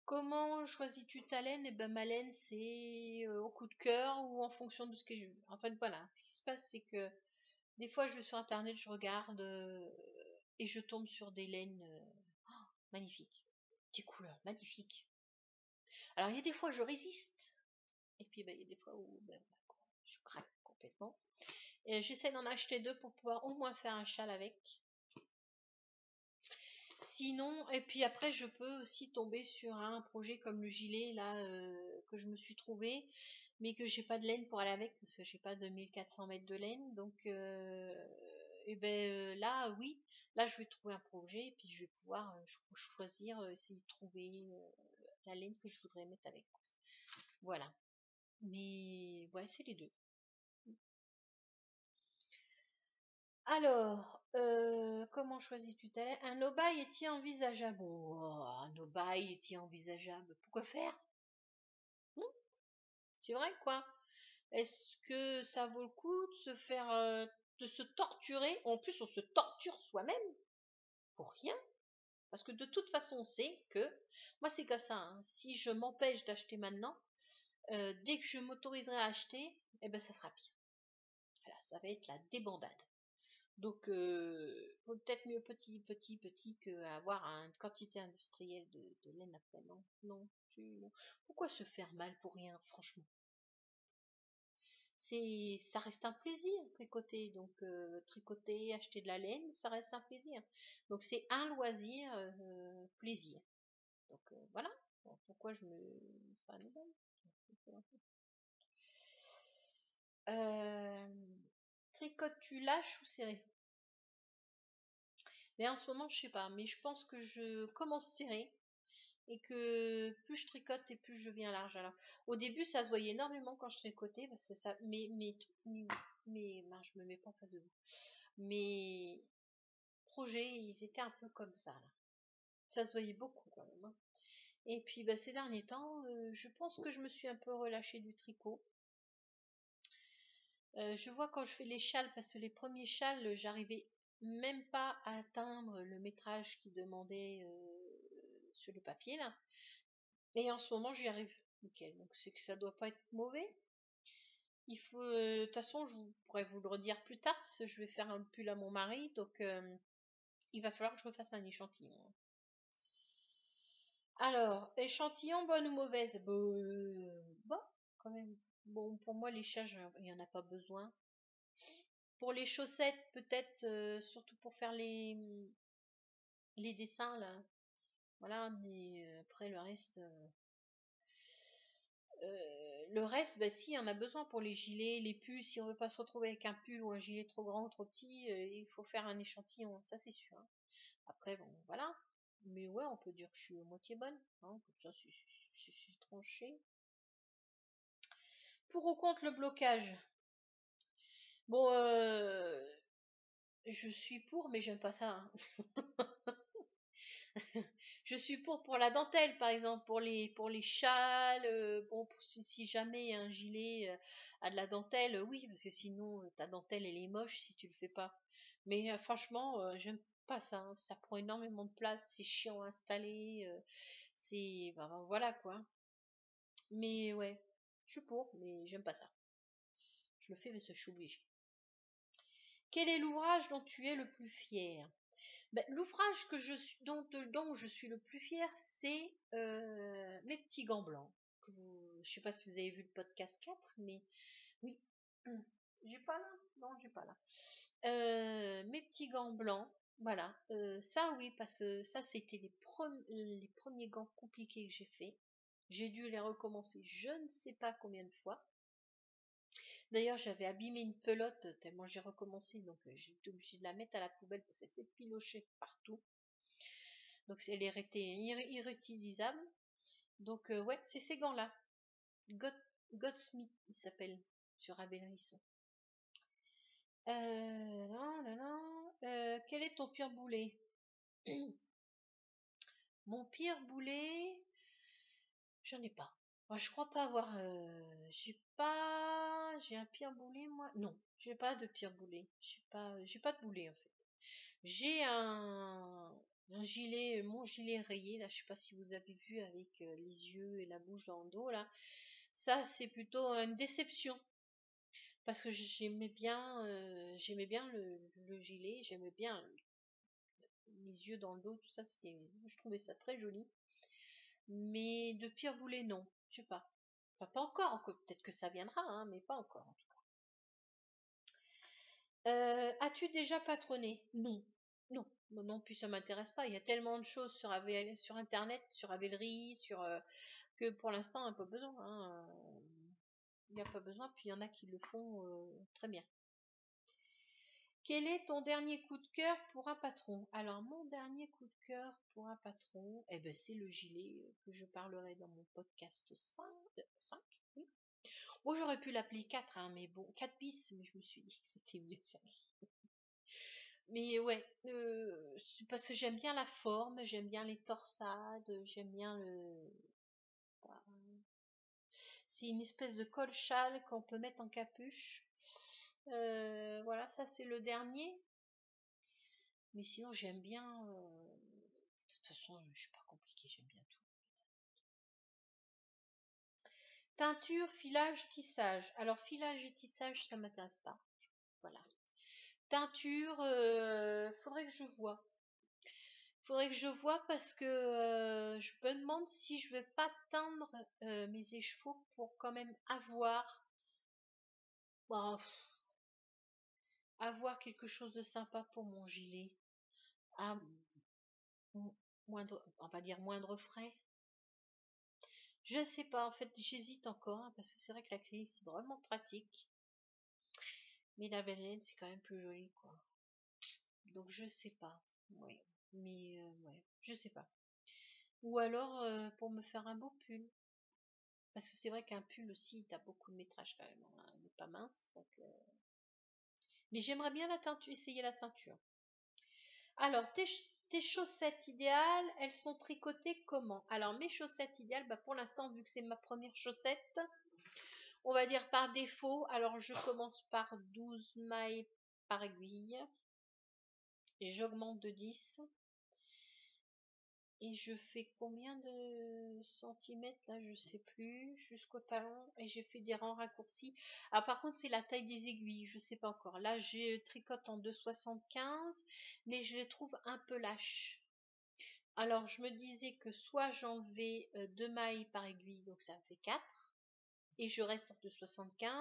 Comment choisis-tu ta laine? Eh ben, ma laine, c'est au coup de cœur ou en fonction de ce que je veux. En fait, voilà. Ce qui se passe, c'est que des fois, je vais sur Internet, je regarde et je tombe sur des laines magnifiques. Des couleurs magnifiques. Alors, il y a des fois, je résiste. Et puis, ben, il y a des fois où ben, je craque complètement. Et j'essaie d'en acheter deux pour pouvoir au moins faire un châle avec. Sinon, et puis après, je peux aussi tomber sur un projet comme le gilet là que je me suis trouvé, mais que j'ai pas de laine pour aller avec parce que j'ai pas de 1400 mètres de laine. Donc, et ben là, oui, là je vais trouver un projet et puis je vais pouvoir choisir, essayer de trouver la laine que je voudrais mettre avec. Voilà. Mais ouais, c'est les deux. Alors, comment choisis-tu ta laine? Un no-buy est-il envisageable? Oh, un no-buy est-il envisageable? Pourquoi faire? Hmm, c'est vrai quoi? Est-ce que ça vaut le coup de se faire, de se torturer? En plus, on se torture soi-même pour rien. Parce que de toute façon, on sait que, moi c'est comme ça, hein, si je m'empêche d'acheter maintenant, dès que je m'autoriserai à acheter, eh ben ça sera pire. Voilà, ça va être la débandade. Donc, peut-être mieux petit qu'avoir une quantité industrielle de laine après. Non, non, non. Pourquoi se faire mal pour rien, franchement? Ça reste un plaisir, tricoter. Donc, tricoter, acheter de la laine, ça reste un plaisir. Donc, c'est un loisir, plaisir. Donc, voilà. Bon, pourquoi je me ferais un idole? Euh, Tricotes-tu lâche ou serré? Mais en ce moment, je sais pas. Mais je pense que je commence serré et que plus je tricote et plus je viens large. Alors, au début, ça se voyait énormément quand je tricotais parce que ça, ben, je me mets pas en face de vous. Mes projets, ils étaient un peu comme ça, là. Ça se voyait beaucoup quand même. Hein. Et puis, ben, ces derniers temps, je pense que je me suis un peu relâchée du tricot. Je vois quand je fais les châles, parce que les premiers châles, j'arrivais même pas à atteindre le métrage qui demandait sur le papier là. Et en ce moment, j'y arrive. Nickel. Donc c'est que ça doit pas être mauvais. Il faut, de toute façon, je pourrais vous le redire plus tard, parce que je vais faire un pull à mon mari, donc il va falloir que je refasse un échantillon. Alors, échantillon bonne ou mauvaise? Bon, quand même. Bon, pour moi, les chats, il n'y en a pas besoin. Pour les chaussettes, peut-être, surtout pour faire les dessins, là. Voilà, mais après, le reste, bah si, il y en a besoin pour les gilets, les pulls. Si on veut pas se retrouver avec un pull ou un gilet trop grand ou trop petit, il faut faire un échantillon, ça c'est sûr. Hein. Après, bon, voilà. Mais ouais, on peut dire que je suis à moitié bonne. Hein, comme ça, c'est tranché. Pour ou contre le blocage? Bon, je suis pour, mais j'aime pas ça. Hein. Je suis pour la dentelle, par exemple, pour les châles. Bon, si jamais un gilet a de la dentelle, oui, parce que sinon ta dentelle elle est moche si tu le fais pas. Mais franchement, j'aime pas ça. Hein. Ça prend énormément de place, c'est chiant à installer. Ben, voilà quoi. Mais ouais, je suis pour, mais j'aime pas ça. Je le fais parce que je suis obligée. Quel est l'ouvrage dont tu es le plus fier? Ben, l'ouvrage dont je suis le plus fier, c'est Mes petits gants blancs. Je ne sais pas si vous avez vu le podcast 4, mais oui. J'ai pas là. Non, j'ai pas là. Mes petits gants blancs. Voilà. Ça, oui, parce que ça, c'était les premiers gants compliqués que j'ai fait. J'ai dû les recommencer je ne sais pas combien de fois. D'ailleurs, j'avais abîmé une pelote tellement j'ai recommencé, donc j'ai été obligée de la mettre à la poubelle parce qu'elle s'est pilochée partout. Donc elle est irréutilisable. Donc ouais, c'est ces gants-là. Godsmith, il s'appelle, sur Abel-Risson. Quel est ton pire boulet? Mon pire boulet, j'en ai pas. Moi, je crois pas avoir. J'ai un pire boulet, moi. Non, j'ai pas de pire boulet. J'ai pas de boulet en fait. J'ai un gilet, mon gilet rayé là. Je sais pas si vous avez vu avec les yeux et la bouche dans le dos là. Ça, c'est plutôt une déception parce que j'aimais bien le gilet, j'aimais bien les yeux dans le dos, tout ça. Je trouvais ça très joli. Mais de pire boulet, non, je sais pas. Enfin, pas encore, peut-être que ça viendra, hein, mais pas encore en tout cas. As-tu déjà patronné? Non. Non, non, puis ça m'intéresse pas. Il y a tellement de choses sur Internet, sur Ravelry, que pour l'instant, on n'a pas besoin. Hein. Il n'y a pas besoin, puis il y en a qui le font très bien. Quel est ton dernier coup de cœur pour un patron? Alors, mon dernier coup de cœur pour un patron, c'est le gilet que je parlerai dans mon podcast 5 oui. Bon, j'aurais pu l'appeler 4, hein, mais bon, 4 bis, mais je me suis dit que c'était mieux ça. Mais ouais, c'est parce que j'aime bien la forme, j'aime bien les torsades, j'aime bien bah, c'est une espèce de col châle qu'on peut mettre en capuche. Voilà, ça c'est le dernier. Mais sinon, j'aime bien. De toute façon, je suis pas compliquée, j'aime bien tout. Teinture, filage, tissage. Alors, filage et tissage, ça m'intéresse pas. Voilà. Teinture, faudrait que je vois. Faudrait que je vois parce que je me demande si je vais pas teindre mes écheveaux pour quand même bah, avoir quelque chose de sympa pour mon gilet. À on va dire moindre frais. Je sais pas, en fait, j'hésite encore, hein, parce que c'est vrai que l'acrylique, c'est vraiment pratique. Mais la baleine, c'est quand même plus joli, quoi. Donc, je sais pas. Oui. Mais, ouais, je sais pas. Ou alors, pour me faire un beau pull. Parce que c'est vrai qu'un pull aussi, t'as beaucoup de métrage quand même. Hein, il n'est pas mince. Donc, mais j'aimerais bien essayer la teinture. Alors, tes chaussettes idéales, elles sont tricotées comment? Alors, mes chaussettes idéales, bah, pour l'instant, vu que c'est ma première chaussette, on va dire par défaut. Alors, je commence par 12 mailles par aiguille. Et j'augmente de 10. et je fais combien de centimètres là, je sais plus, jusqu'au talon, et j'ai fait des rangs raccourcis. Ah, par contre, c'est la taille des aiguilles, je sais pas encore. Là, je tricote en 2,75, mais je les trouve un peu lâches. Alors, je me disais que soit j'enlevais 2 mailles par aiguille, donc ça me fait 4, et je reste en 2,75,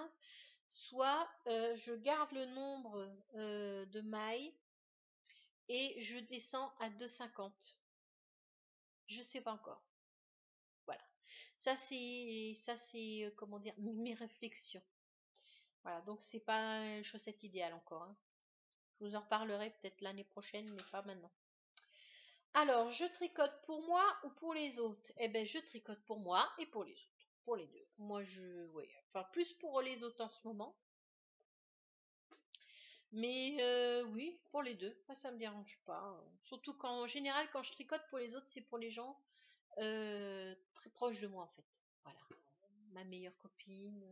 soit je garde le nombre de mailles et je descends à 2,50. Je sais pas encore. Voilà. Ça c'est comment dire, mes réflexions. Voilà, donc c'est pas une chaussette idéale encore, hein. Je vous en reparlerai peut-être l'année prochaine, mais pas maintenant. Alors, je tricote pour moi ou pour les autres? Eh ben, je tricote pour moi et pour les autres. Pour les deux. Moi, oui, enfin, plus pour les autres en ce moment. Mais oui, pour les deux. Moi, ça me dérange pas. Surtout en général, quand je tricote pour les autres, c'est pour les gens très proches de moi, en fait. Voilà. Ma meilleure copine,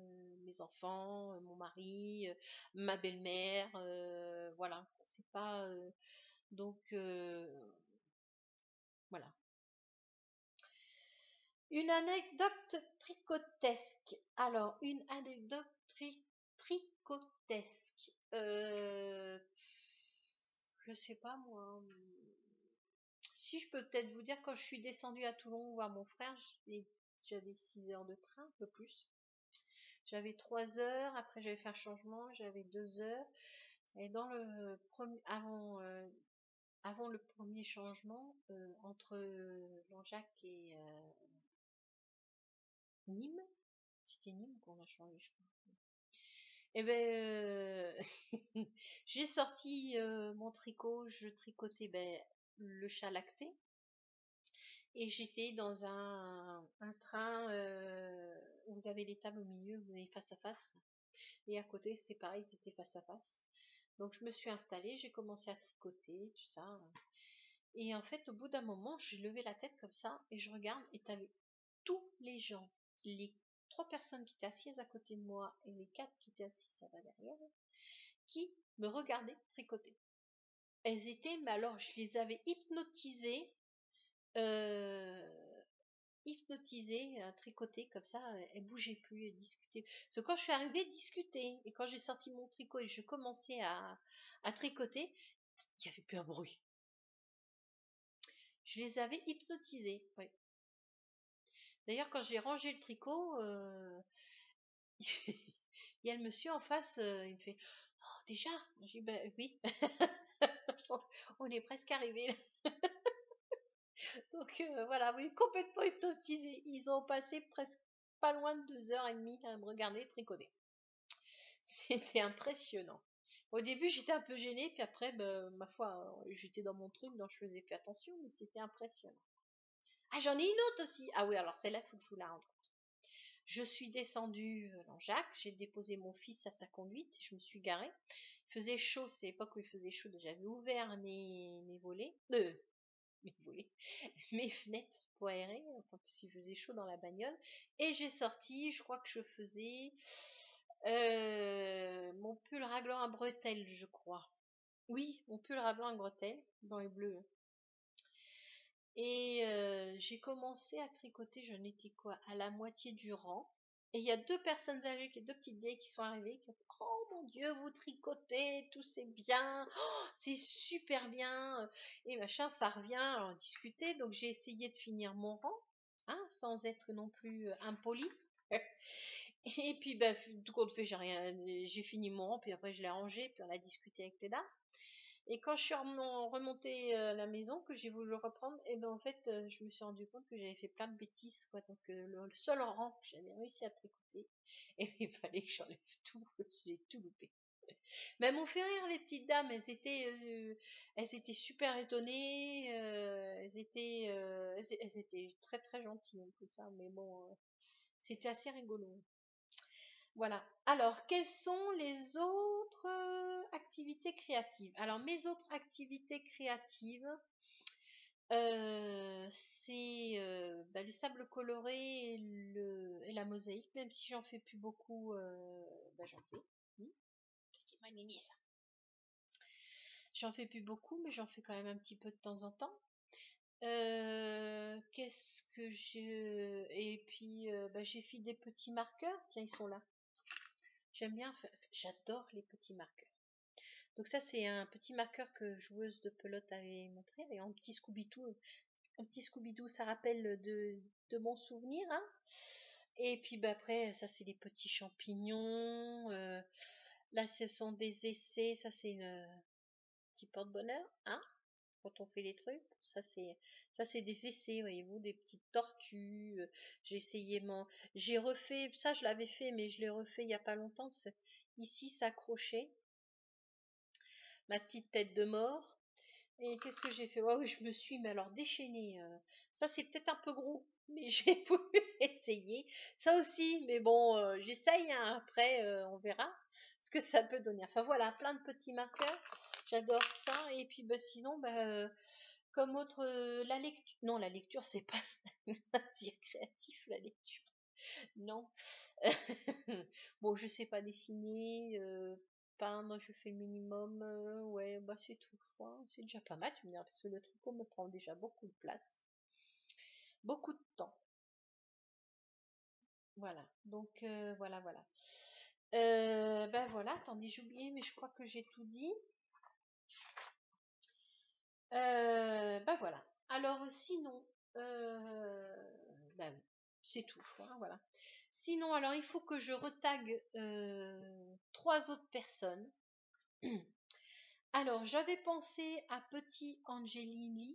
mes enfants, mon mari, ma belle-mère, voilà. C'est pas donc voilà. Une anecdote tricotesque. Alors, une anecdote tricotesque. Je sais pas moi. Si, je peux peut-être vous dire, quand je suis descendue à Toulon voir mon frère, j'avais 6 heures de train, un peu plus. J'avais 3 heures, après j'avais fait un changement, j'avais 2 heures. Et dans le premier, avant le premier changement, entre Langeac et Nîmes, c'était Nîmes qu'on a changé, je crois. Et ben, j'ai sorti mon tricot, je tricotais le chat lacté, et j'étais dans un train où vous avez les tables au milieu, vous avez face à face, et à côté c'était pareil, c'était face à face. Donc je me suis installée, j'ai commencé à tricoter, tout ça. Et en fait, au bout d'un moment, j'ai levé la tête comme ça et je regarde, et t'avais tous les gens, les 3 personnes qui étaient assises à côté de moi et les 4 qui étaient assises ça va derrière, qui me regardaient tricoter. Elles étaient, mais alors je les avais hypnotisées, tricotées comme ça, elles bougeaient plus, elles discutaient. Parce que quand je suis arrivée, discuter, et quand j'ai sorti mon tricot et je commençais à tricoter, il n'y avait plus un bruit. Je les avais hypnotisées, oui. D'ailleurs, quand j'ai rangé le tricot, il y a le monsieur en face, il me fait: «Oh, déjà?» J'ai dit: «Ben oui, on est presque arrivé là». Donc voilà, oui, complètement hypnotisés. Ils ont passé presque pas loin de 2 heures et demie à me regarder tricoter. C'était impressionnant. Au début, j'étais un peu gênée, puis après, ben, ma foi, j'étais dans mon truc, donc je faisais plus attention, mais c'était impressionnant. Ah, j'en ai une autre aussi. Ah oui, alors celle-là, il faut que je vous la rende. Je suis descendue dans Jacques, j'ai déposé mon fils à sa conduite, je me suis garée. Il faisait chaud, c'est l'époque où il faisait chaud, j'avais ouvert mes volets, mes volets, mes fenêtres pour aérer, parce qu'il faisait chaud dans la bagnole. Et j'ai sorti, je crois que je faisais mon pull raglan à bretelles, je crois. Oui, mon pull raglan à bretelles, blanc et bleu. Et j'ai commencé à tricoter, j'en étais quoi, à la moitié du rang. Et il y a 2 personnes âgées, 2 petites vieilles qui sont arrivées, qui ont fait: «Oh mon Dieu, vous tricotez, tout c'est bien, oh, c'est super bien, et machin, ça revient». Alors on discutait, donc j'ai essayé de finir mon rang, hein, sans être non plus impolie. Et puis, tout compte fait, j'ai fini mon rang, puis après je l'ai rangé, puis on a discuté avec les dames. Et quand je suis remontée à la maison, que j'ai voulu le reprendre, et ben en fait, je me suis rendu compte que j'avais fait plein de bêtises, quoi. Donc le seul rang que j'avais réussi à tricoter, et il fallait que j'enlève tout. J'ai tout loupé. Mais elles m'ont fait rire, les petites dames. Elles étaient super étonnées. Elles étaient très très gentilles en tout ça. Mais bon, c'était assez rigolo. Voilà. Alors, quelles sont les autres activités créatives? Alors, mes autres activités créatives, c'est le sable coloré et la mosaïque, même si j'en fais plus beaucoup, j'en fais. Hmm. C'est ma nini, ça. J'en fais plus beaucoup, mais j'en fais quand même un petit peu de temps en temps. Qu'est-ce que je... Et puis, j'ai fait des petits marqueurs. Tiens, ils sont là. J'aime bien j'adore les petits marqueurs. Donc ça, c'est un petit marqueur que joueuse de pelote avait montré, avec un petit Scooby-Doo. Un petit Scooby-Doo, ça rappelle de mon souvenir, hein. Et puis après, ça c'est les petits champignons. Là, ce sont des essais. Ça c'est une petit porte-bonheur, hein. Quand on fait les trucs, ça c'est des essais, voyez-vous, des petites tortues. J'ai essayé j'ai refait ça, je l'avais fait, mais je l'ai refait il y a pas longtemps. Ici, ça accrochait ma petite tête de mort. Et qu'est-ce que j'ai fait? Ouais, oui, je me suis, mais alors déchaînée. Ça, c'est peut-être un peu gros, mais j'ai voulu essayer. Ça aussi, mais bon, j'essaye, hein. Après, on verra ce que ça peut donner. Enfin voilà, plein de petits marqueurs. J'adore ça. Et puis sinon, comme autre, la lecture. Non, la lecture, c'est pas si créatif, la lecture. Non. Bon, je sais pas dessiner, peindre, je fais le minimum. Ouais, c'est tout, je crois. C'est déjà pas mal, tu me diras, parce que le tricot me prend déjà beaucoup de place, beaucoup de temps. Voilà. Donc, voilà, voilà. Voilà, attendez, j'ai oublié, mais je crois que j'ai tout dit. Voilà. Alors, sinon, oui, c'est tout, je crois, voilà. Sinon, alors, il faut que je retague 3 autres personnes. Alors, j'avais pensé à Petit Angelili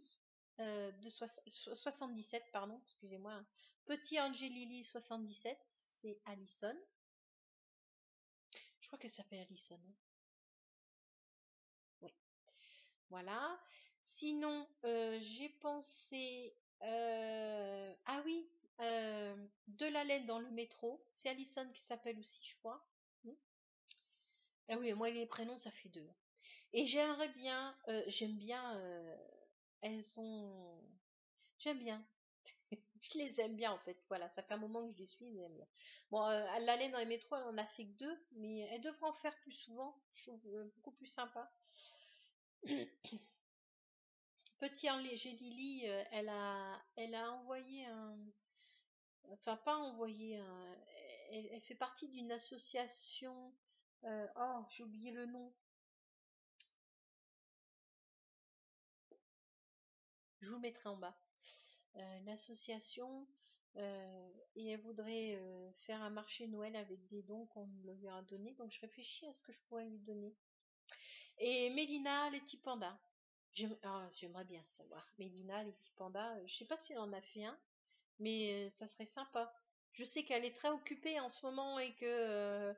de 77, pardon, excusez-moi, hein. Petit Angelili 77, c'est Alison. Je crois qu'elle s'appelle Alison, hein. Oui, voilà. Sinon, j'ai pensé, ah oui, De la laine dans le métro. C'est Alison qui s'appelle aussi, je crois. Hmm. Ah oui, moi les prénoms, ça fait 2. Et j'aimerais bien, j'aime bien, elles sont, j'aime bien. Je les aime bien en fait. Voilà, ça fait un moment que je les suis, je les aime bien. Bon, elle allait dans les métros, elle en a fait que 2, mais elle devrait en faire plus souvent. Je trouve beaucoup plus sympa. Petit Angélili, elle a envoyé enfin pas envoyé elle fait partie d'une association. Oh, j'ai oublié le nom. Je vous le mettrai en bas. Une association, et elle voudrait faire un marché Noël avec des dons qu'on lui a donnés. Donc je réfléchis à ce que je pourrais lui donner. Et Mélina, les petits pandas. J'aimerais bien savoir. Mélina, les petits pandas. Je sais pas si elle en a fait un, mais ça serait sympa. Je sais qu'elle est très occupée en ce moment et que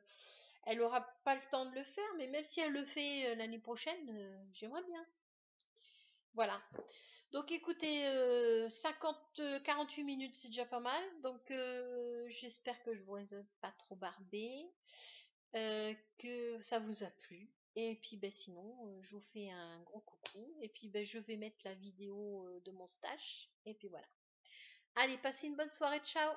elle aura pas le temps de le faire, mais même si elle le fait l'année prochaine, j'aimerais bien. Voilà. Donc écoutez, 48 minutes, c'est déjà pas mal. Donc j'espère que je vous ai pas trop barbé, que ça vous a plu. Et puis sinon, je vous fais un gros coucou. Et puis je vais mettre la vidéo de mon stage. Et puis voilà. Allez, passez une bonne soirée. Ciao!